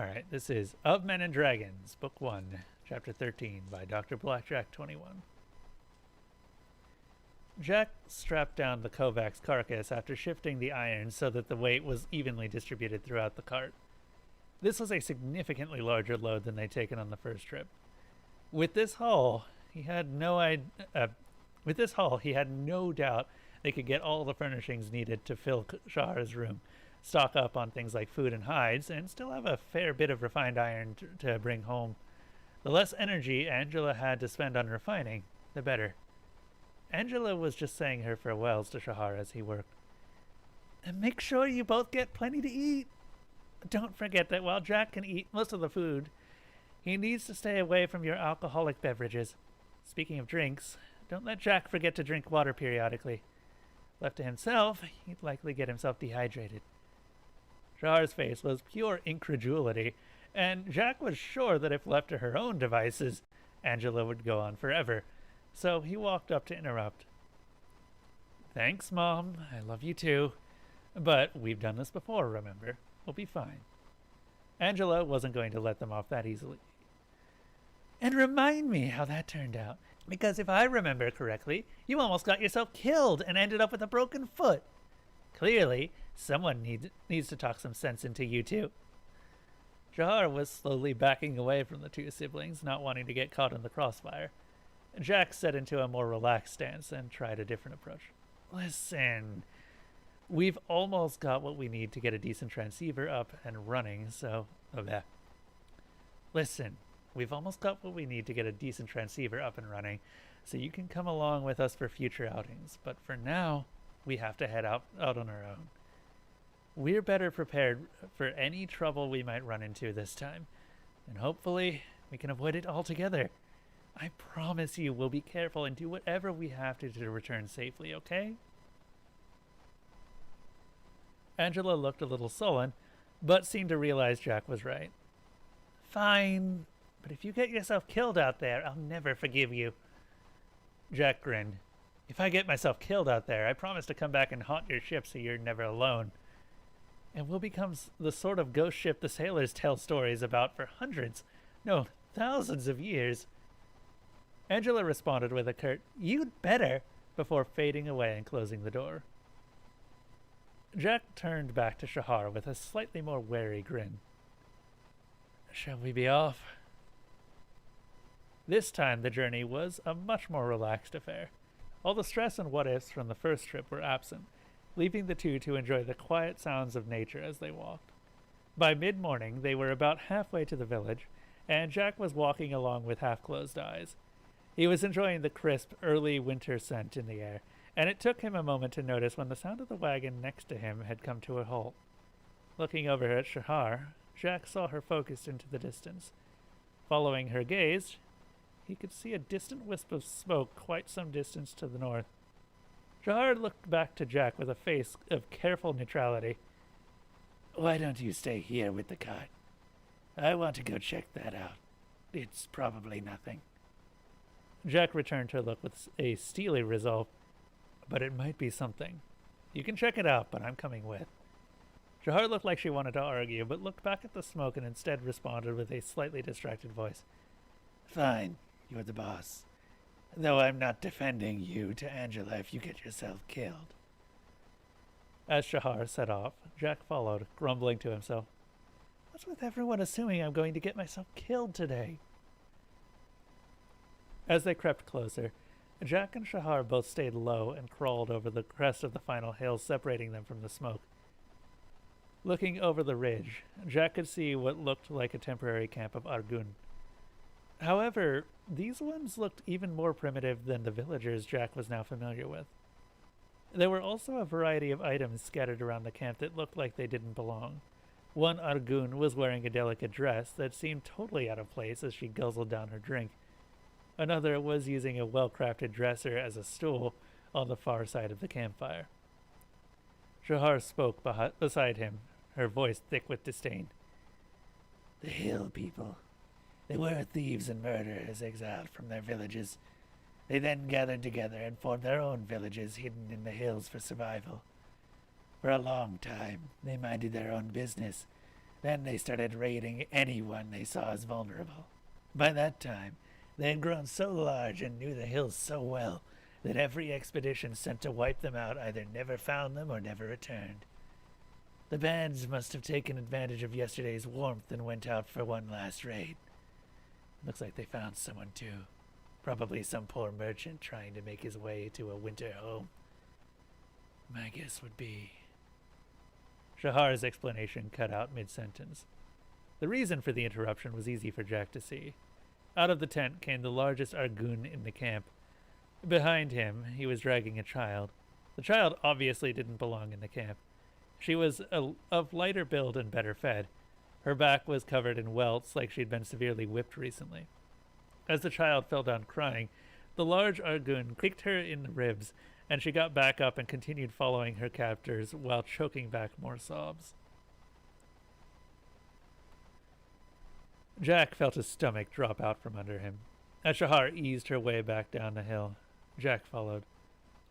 Alright, this is Of Men and Dragons, Book 1, Chapter 13 by DrBlackJack21. Jack strapped down the Kovacs carcass after shifting the iron so that the weight was evenly distributed throughout the cart. This was a significantly larger load than they'd taken on the first trip. With this haul, he had no doubt they could get all the furnishings needed to fill Shahar's room, stock up on things like food and hides, and still have a fair bit of refined iron to bring home. The less energy Angela had to spend on refining, the better. Angela was just saying her farewells to Shahar as he worked. And make sure you both get plenty to eat. Don't forget that while Jack can eat most of the food, he needs to stay away from your alcoholic beverages. Speaking of drinks, don't let Jack forget to drink water periodically. Left to himself, he'd likely get himself dehydrated. Shahar's face was pure incredulity, and Jack was sure that if left to her own devices, Angela would go on forever, so he walked up to interrupt. Thanks, Mom. I love you too. But we've done this before, remember? We'll be fine. Angela wasn't going to let them off that easily. And remind me how that turned out, because if I remember correctly, you almost got yourself killed and ended up with a broken foot. Clearly, someone needs to talk some sense into you two. Shahar was slowly backing away from the two siblings, not wanting to get caught in the crossfire. Jack set into a more relaxed stance and tried a different approach. Listen, we've almost got what we need to get a decent transceiver up and running, so... Listen, we've almost got what we need to get a decent transceiver up and running, so you can come along with us for future outings. But for now, we have to head out on our own. We're better prepared for any trouble we might run into this time, and hopefully we can avoid it altogether. I promise you we'll be careful and do whatever we have to return safely, okay? Angela looked a little sullen, but seemed to realize Jack was right. Fine, but if you get yourself killed out there, I'll never forgive you. Jack grinned. If I get myself killed out there, I promise to come back and haunt your ship so you're never alone. And we'll become the sort of ghost ship the sailors tell stories about for hundreds, no, thousands of years. Angela responded with a curt, "You'd better," before fading away and closing the door. Jack turned back to Shahar with a slightly more wary grin. Shall we be off? This time the journey was a much more relaxed affair. All the stress and what-ifs from the first trip were absent, leaving the two to enjoy the quiet sounds of nature as they walked. By mid-morning, they were about halfway to the village, and Jack was walking along with half-closed eyes. He was enjoying the crisp, early winter scent in the air, and it took him a moment to notice when the sound of the wagon next to him had come to a halt. Looking over at Shahar, Jack saw her focused into the distance. Following her gaze, he could see a distant wisp of smoke quite some distance to the north. Shahar looked back to Jack with a face of careful neutrality. Why don't you stay here with the cart? I want to go check that out. It's probably nothing. Jack returned her look with a steely resolve. But it might be something. You can check it out, but I'm coming with. Shahar looked like she wanted to argue, but looked back at the smoke and instead responded with a slightly distracted voice. Fine, you're the boss. Though I'm not defending you to Angela if you get yourself killed. As Shahar set off, Jack followed, grumbling to himself. What's with everyone assuming I'm going to get myself killed today? As they crept closer, Jack and Shahar both stayed low and crawled over the crest of the final hill separating them from the smoke. Looking over the ridge, Jack could see what looked like a temporary camp of Argun. However, these ones looked even more primitive than the villagers Jack was now familiar with. There were also a variety of items scattered around the camp that looked like they didn't belong. One Argun was wearing a delicate dress that seemed totally out of place as she guzzled down her drink. Another was using a well-crafted dresser as a stool on the far side of the campfire. Shahar spoke beside him, her voice thick with disdain. The hill people. They were thieves and murderers exiled from their villages. They then gathered together and formed their own villages hidden in the hills for survival. For a long time, they minded their own business, Then they started raiding anyone they saw as vulnerable. By that time, they had grown so large and knew the hills so well that every expedition sent to wipe them out either never found them or never returned. The bands must have taken advantage of yesterday's warmth and went out for one last raid. Looks like they found someone too. Probably some poor merchant trying to make his way to a winter home. My guess would be... Shahar's explanation cut out mid-sentence. The reason for the interruption was easy for Jack to see. Out of the tent came the largest Argoon in the camp. Behind him, he was dragging a child. The child obviously didn't belong in the camp. She was of lighter build and better fed. Her back was covered in welts like she'd been severely whipped recently. As the child fell down crying, the large Argoon kicked her in the ribs, and she got back up and continued following her captors while choking back more sobs. Jack felt his stomach drop out from under him. As Shahar eased her way back down the hill, Jack followed.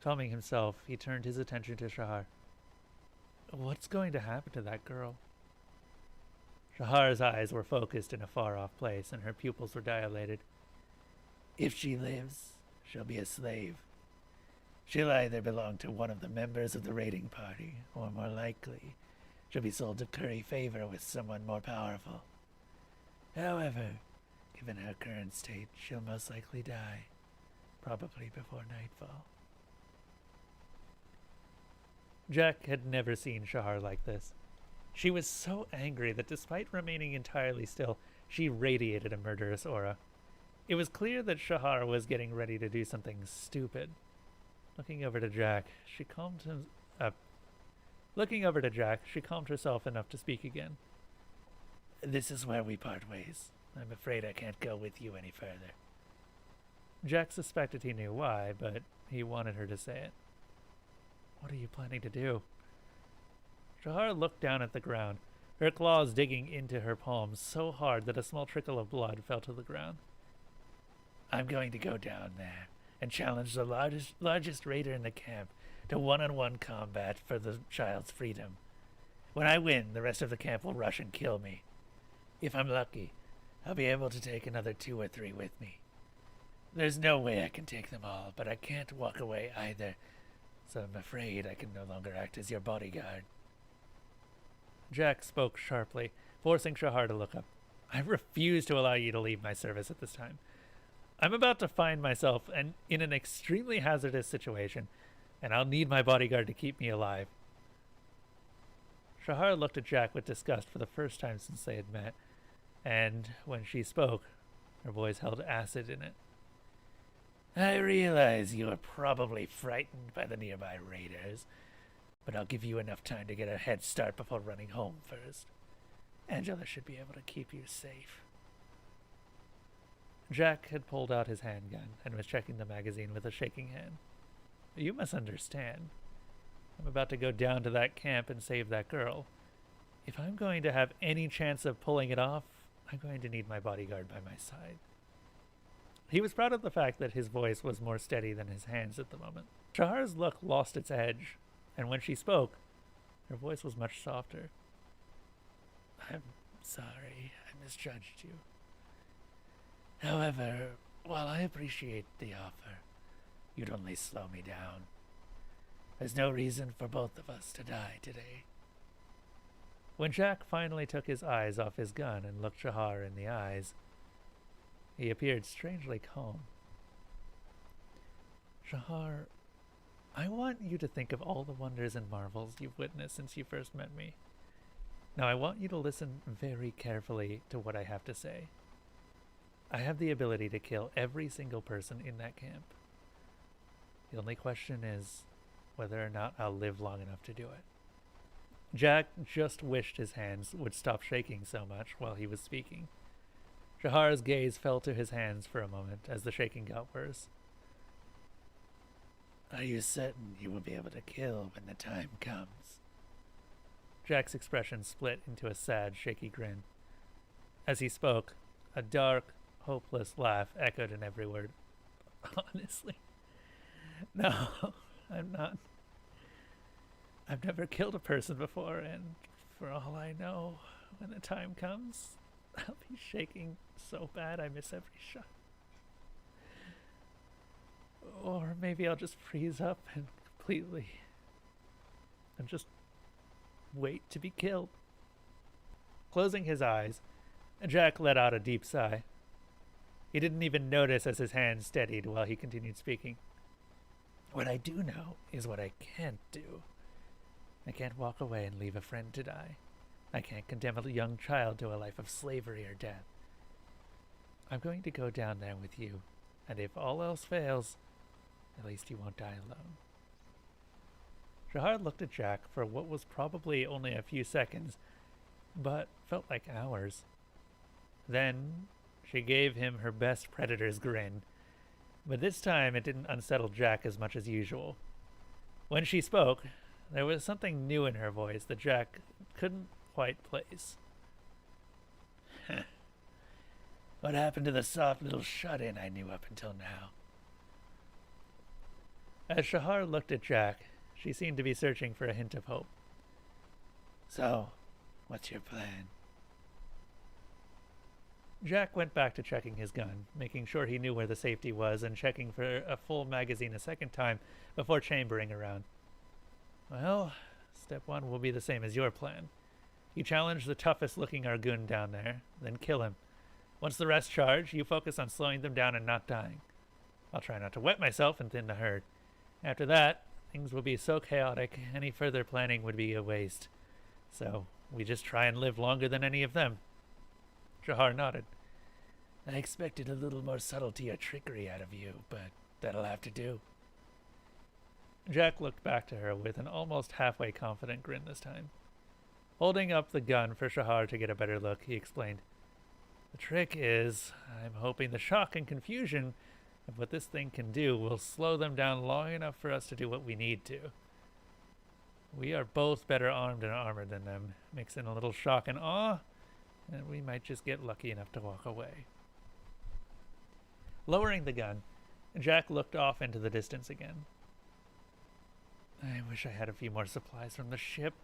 Calming himself, he turned his attention to Shahar. What's going to happen to that girl? Shahar's eyes were focused in a far-off place, and her pupils were dilated. If she lives, she'll be a slave. She'll either belong to one of the members of the raiding party, or more likely, she'll be sold to curry favor with someone more powerful. However, given her current state, she'll most likely die, probably before nightfall. Jack had never seen Shahar like this. She was so angry that despite remaining entirely still, she radiated a murderous aura. It was clear that Shahar was getting ready to do something stupid. Looking over to Jack, she calmed herself enough to speak again. This is where we part ways. I'm afraid I can't go with you any further. Jack suspected he knew why, but he wanted her to say it. What are you planning to do? Shahar looked down at the ground, her claws digging into her palms so hard that a small trickle of blood fell to the ground. I'm going to go down there and challenge the largest raider in the camp to one-on-one combat for the child's freedom. When I win, the rest of the camp will rush and kill me. If I'm lucky, I'll be able to take another 2 or 3 with me. There's no way I can take them all, but I can't walk away either, so I'm afraid I can no longer act as your bodyguard. Jack spoke sharply, forcing Shahar to look up. I refuse to allow you to leave my service at this time. I'm about to find myself in an extremely hazardous situation, and I'll need my bodyguard to keep me alive. Shahar looked at Jack with disgust for the first time since they had met, and when she spoke, her voice held acid in it. I realize you are probably frightened by the nearby raiders, but I'll give you enough time to get a head start before running home first. Angela should be able to keep you safe. Jack had pulled out his handgun and was checking the magazine with a shaking hand. You must understand. I'm about to go down to that camp and save that girl. If I'm going to have any chance of pulling it off, I'm going to need my bodyguard by my side. He was proud of the fact that his voice was more steady than his hands at the moment. Shahar's look lost its edge, and when she spoke, her voice was much softer. I'm sorry, I misjudged you. However, while I appreciate the offer, you'd only slow me down. There's no reason for both of us to die today. When Jack finally took his eyes off his gun and looked Shahar in the eyes, he appeared strangely calm. Shahar, I want you to think of all the wonders and marvels you've witnessed since you first met me. Now I want you to listen very carefully to what I have to say. I have the ability to kill every single person in that camp. The only question is whether or not I'll live long enough to do it. Jack just wished his hands would stop shaking so much while he was speaking. Shahar's gaze fell to his hands for a moment as the shaking got worse. Are you certain you will be able to kill when the time comes? Jack's expression split into a sad, shaky grin. As he spoke, a dark, hopeless laugh echoed in every word. Honestly, no, I'm not. I've never killed a person before, and for all I know, when the time comes, I'll be shaking so bad I miss every shot. Or maybe I'll just freeze up and just wait to be killed. Closing his eyes, Jack let out a deep sigh. He didn't even notice as his hand steadied while he continued speaking. What I do know is what I can't do. I can't walk away and leave a friend to die. I can't condemn a young child to a life of slavery or death. I'm going to go down there with you, and if all else fails, at least you won't die alone. Shahar looked at Jack for what was probably only a few seconds, but felt like hours. Then she gave him her best predator's grin, but this time it didn't unsettle Jack as much as usual. When she spoke, there was something new in her voice that Jack couldn't quite place. What happened to the soft little shut-in I knew up until now? As Shahar looked at Jack, she seemed to be searching for a hint of hope. So, what's your plan? Jack went back to checking his gun, making sure he knew where the safety was and checking for a full magazine a second time before chambering around. Well, step one will be the same as your plan. You challenge the toughest looking Argoon down there, then kill him. Once the rest charge, you focus on slowing them down and not dying. I'll try not to wet myself and thin the herd. After that, things will be so chaotic, any further planning would be a waste. So, we just try and live longer than any of them. Shahar nodded. I expected a little more subtlety or trickery out of you, but that'll have to do. Jack looked back to her with an almost halfway confident grin this time. Holding up the gun for Shahar to get a better look, he explained. The trick is, I'm hoping the shock and confusion of what this thing can do will slow them down long enough for us to do what we need to. We are both better armed and armored than them. Mix in a little shock and awe, and we might just get lucky enough to walk away. Lowering the gun, Jack looked off into the distance again. I wish I had a few more supplies from the ship.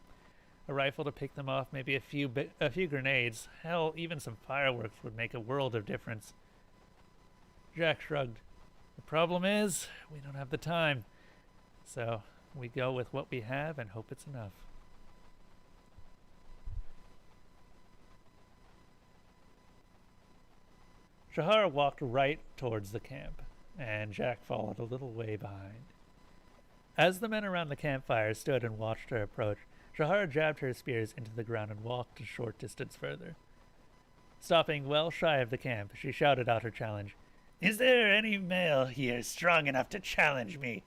A rifle to pick them off, maybe a few grenades. Hell, even some fireworks would make a world of difference. Jack shrugged. The problem is, we don't have the time. So, we go with what we have and hope it's enough. Shahar walked right towards the camp, and Jack followed a little way behind. As the men around the campfire stood and watched her approach, Shahar jabbed her spears into the ground and walked a short distance further. Stopping well shy of the camp, she shouted out her challenge. Is there any male here strong enough to challenge me?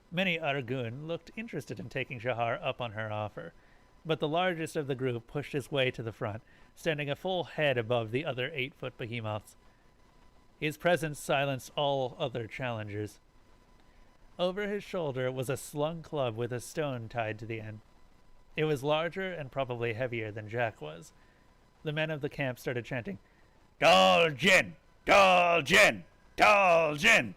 Many Argoon looked interested in taking Shahar up on her offer, but the largest of the group pushed his way to the front, standing a full head above the other 8-foot behemoths. His presence silenced all other challengers. Over his shoulder was a slung club with a stone tied to the end. It was larger and probably heavier than Jack was. The men of the camp started chanting, Dal-Jin! Dal-Jin! Dal-Jin!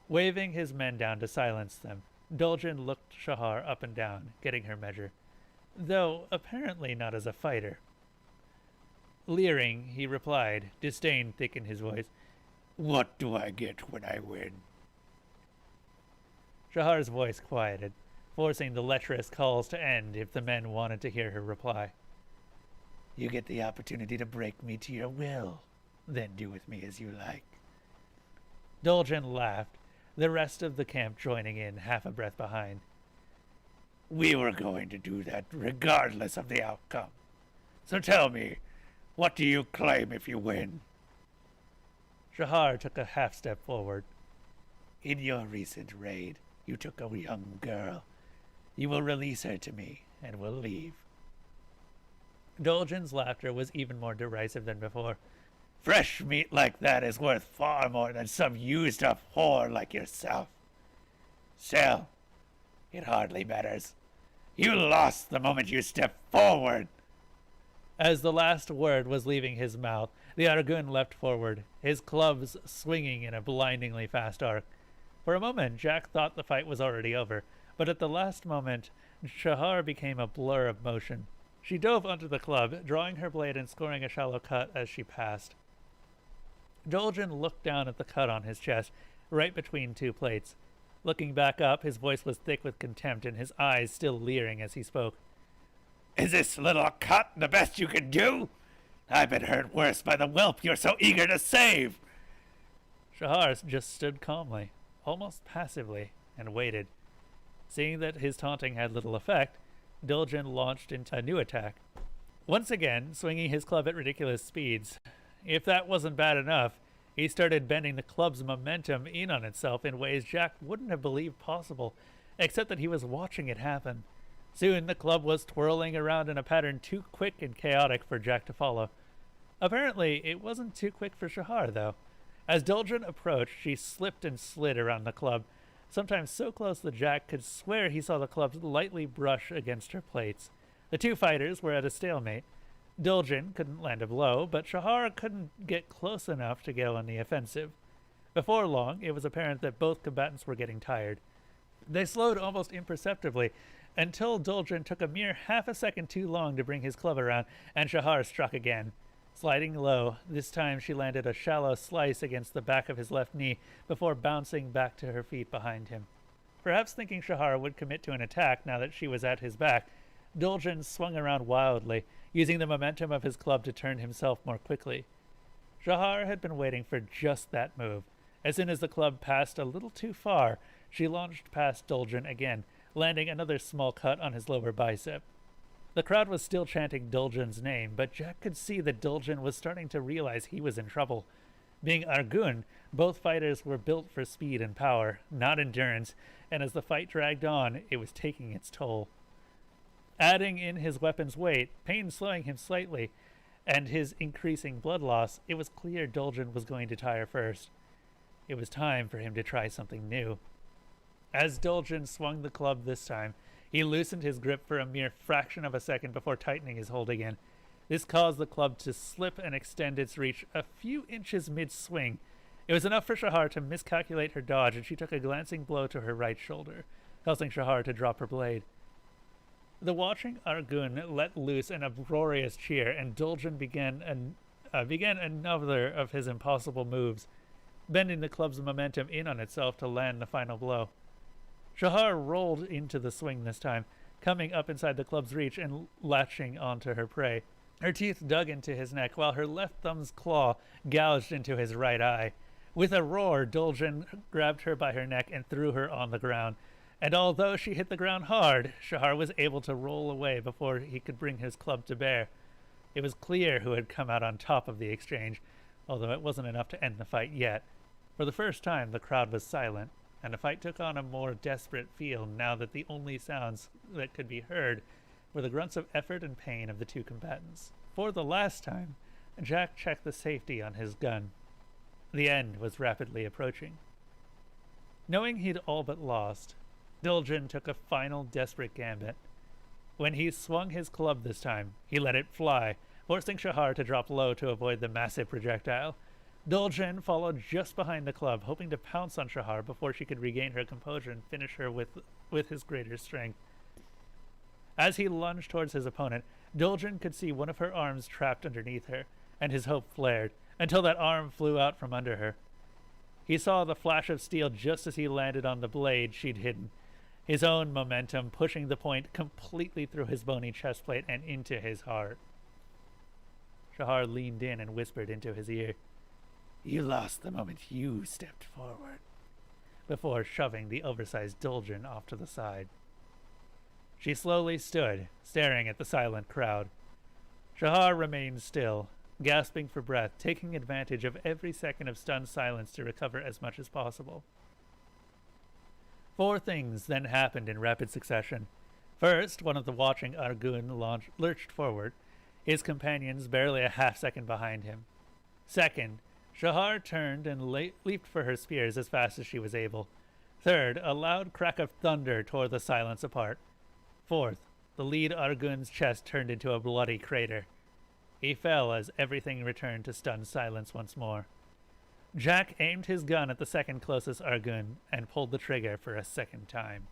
Waving his men down to silence them, Dal-Jin looked Shahar up and down, getting her measure, though apparently not as a fighter. Leering, he replied, disdain thick in his voice, What do I get when I win? Shahar's voice quieted, forcing the lecherous calls to end if the men wanted to hear her reply. You get the opportunity to break me to your will, then do with me as you like. Dal-Jin laughed, the rest of the camp joining in, half a breath behind. We were going to do that regardless of the outcome. So tell me, what do you claim if you win? Shahar took a half step forward. In your recent raid, you took a young girl. You will release her to me, and we'll leave. Dal-Jin's laughter was even more derisive than before. Fresh meat like that is worth far more than some used-up whore like yourself. Still, it hardly matters. You lost the moment you stepped forward. As the last word was leaving his mouth, the Argoon leapt forward, his clubs swinging in a blindingly fast arc. For a moment, Jack thought the fight was already over, but at the last moment, Shahar became a blur of motion. She dove onto the club, drawing her blade and scoring a shallow cut as she passed. Dolgen looked down at the cut on his chest, right between two plates. Looking back up, his voice was thick with contempt and his eyes still leering as he spoke. "Is this little cut the best you can do? I've been hurt worse by the whelp you're so eager to save." Shahar just stood calmly, almost passively, and waited. Seeing that his taunting had little effect, Dolgen launched into a new attack, once again swinging his club at ridiculous speeds. If that wasn't bad enough, he started bending the club's momentum in on itself in ways Jack wouldn't have believed possible, except that he was watching it happen. Soon the club was twirling around in a pattern too quick and chaotic for Jack to follow. Apparently, it wasn't too quick for Shahar, though. As Dolgen approached, she slipped and slid around the club, sometimes so close that Jack could swear he saw the club lightly brush against her plates. The two fighters were at a stalemate. Dolgen couldn't land a blow, but Shahar couldn't get close enough to go on the offensive. Before long, it was apparent that both combatants were getting tired. They slowed almost imperceptibly, until Dolgen took a mere half a second too long to bring his club around, and Shahar struck again. Sliding low, this time she landed a shallow slice against the back of his left knee before bouncing back to her feet behind him. Perhaps thinking Shahar would commit to an attack now that she was at his back, Dolgen swung around wildly, using the momentum of his club to turn himself more quickly. Shahar had been waiting for just that move. As soon as the club passed a little too far, she launched past Dolgen again, landing another small cut on his lower bicep. The crowd was still chanting Dolgen's name, but Jack could see that Dolgen was starting to realize he was in trouble. Being Argun, both fighters were built for speed and power, not endurance, and as the fight dragged on, it was taking its toll. Adding in his weapon's weight, pain slowing him slightly, and his increasing blood loss, it was clear Dolgen was going to tire first. It was time for him to try something new. As Dolgen swung the club this time, he loosened his grip for a mere fraction of a second before tightening his hold again. This caused the club to slip and extend its reach a few inches mid-swing. It was enough for Shahar to miscalculate her dodge, and she took a glancing blow to her right shoulder, causing Shahar to drop her blade. The watching Argun let loose an uproarious cheer, and Dolgen began another of his impossible moves, bending the club's momentum in on itself to land the final blow. Shahar rolled into the swing this time, coming up inside the club's reach and latching onto her prey. Her teeth dug into his neck, while her left thumb's claw gouged into his right eye. With a roar, Dolgen grabbed her by her neck and threw her on the ground, and although she hit the ground hard, Shahar was able to roll away before he could bring his club to bear. It was clear who had come out on top of the exchange, although it wasn't enough to end the fight yet. For the first time, the crowd was silent, and the fight took on a more desperate feel now that the only sounds that could be heard were the grunts of effort and pain of the two combatants. For the last time, Jack checked the safety on his gun. The end was rapidly approaching. Knowing he'd all but lost, Dolgen took a final desperate gambit. When he swung his club this time, he let it fly, forcing Shahar to drop low to avoid the massive projectile. Dolgen followed just behind the club, hoping to pounce on Shahar before she could regain her composure and finish her with his greater strength. As he lunged towards his opponent, Dolgen could see one of her arms trapped underneath her, and his hope flared, until that arm flew out from under her. He saw the flash of steel just as he landed on the blade she'd hidden, his own momentum pushing the point completely through his bony chest plate and into his heart. Shahar leaned in and whispered into his ear, "You lost the moment you stepped forward," before shoving the oversized Dolgen off to the side. She slowly stood, staring at the silent crowd. Shahar remained still, gasping for breath, taking advantage of every second of stunned silence to recover as much as possible. 4 things then happened in rapid succession. First, one of the watching Argun lurched forward, his companions barely a half-second behind him. Second, Shahar turned and leaped for her spears as fast as she was able. Third, a loud crack of thunder tore the silence apart. Fourth, the lead Argun's chest turned into a bloody crater. He fell as everything returned to stunned silence once more. Jack aimed his gun at the second closest Argun and pulled the trigger for a second time.